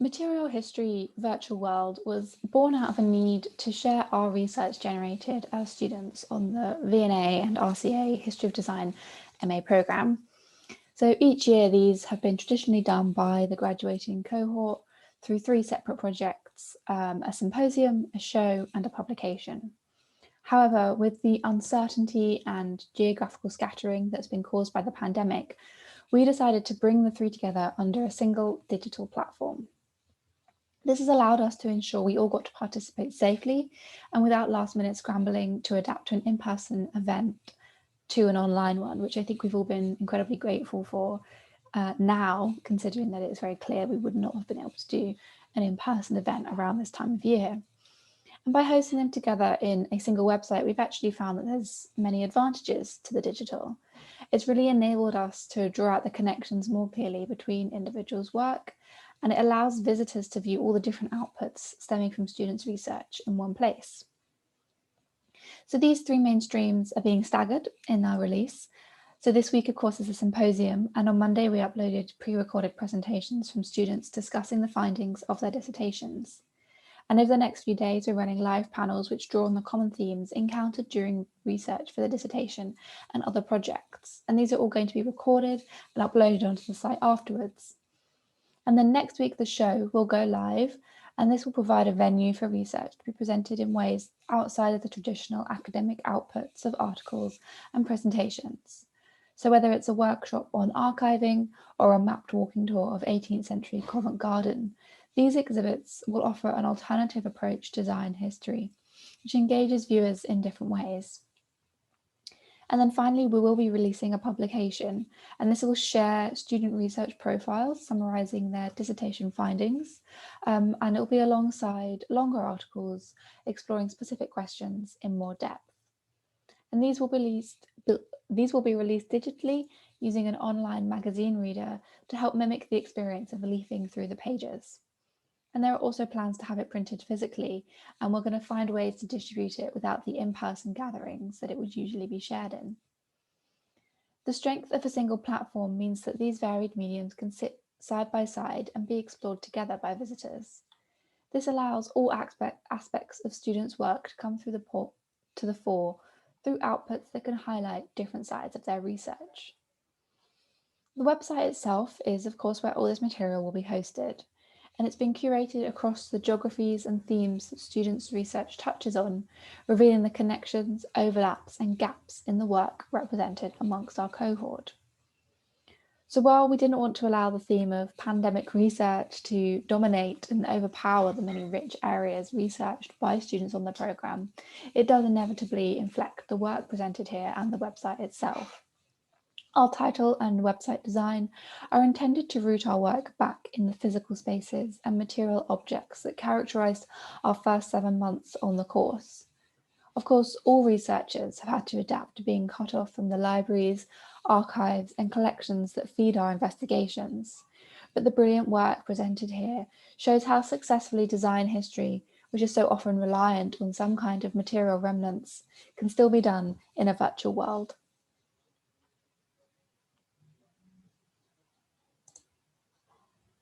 Material History Virtual World was born out of a need to share our research generated as students on the V&A and RCA History of Design MA programme. So each year these have been traditionally done by the graduating cohort through 3 separate projects, a symposium, a show and a publication. However, with the uncertainty and geographical scattering that's been caused by the pandemic, we decided to bring the 3 together under a single digital platform. This has allowed us to ensure we all got to participate safely and without last-minute scrambling to adapt to an in-person event to an online one, which I think we've all been incredibly grateful for now, considering that it's very clear we would not have been able to do an in-person event around this time of year. And by hosting them together in a single website, we've actually found that there's many advantages to the digital. It's really enabled us to draw out the connections more clearly between individuals' work, and it allows visitors to view all the different outputs stemming from students' research in one place. So these 3 main streams are being staggered in our release. So this week, of course, is a symposium, and on Monday we uploaded pre-recorded presentations from students discussing the findings of their dissertations. And over the next few days, we're running live panels which draw on the common themes encountered during research for the dissertation and other projects. And these are all going to be recorded and uploaded onto the site afterwards. And then next week, the show will go live, and this will provide a venue for research to be presented in ways outside of the traditional academic outputs of articles and presentations. So whether it's a workshop on archiving or a mapped walking tour of 18th century Covent Garden, these exhibits will offer an alternative approach to design history, which engages viewers in different ways. And then finally, we will be releasing a publication, and this will share student research profiles summarising their dissertation findings, and it will be alongside longer articles exploring specific questions in more depth. And these will be released digitally using an online magazine reader to help mimic the experience of leafing through the pages. And there are also plans to have it printed physically, and we're going to find ways to distribute it without the in-person gatherings that it would usually be shared in. The strength of a single platform means that these varied mediums can sit side by side and be explored together by visitors. This allows all aspects of students' work to come to the fore through outputs that can highlight different sides of their research. The website itself is, of course, where all this material will be hosted, and it's been curated across the geographies and themes that students' research touches on, revealing the connections, overlaps and gaps in the work represented amongst our cohort. So while we didn't want to allow the theme of pandemic research to dominate and overpower the many rich areas researched by students on the programme, it does inevitably inflect the work presented here and the website itself. Our title and website design are intended to root our work back in the physical spaces and material objects that characterised our first 7 months on the course. Of course, all researchers have had to adapt to being cut off from the libraries, archives and collections that feed our investigations. But the brilliant work presented here shows how successfully design history, which is so often reliant on some kind of material remnants, can still be done in a virtual world.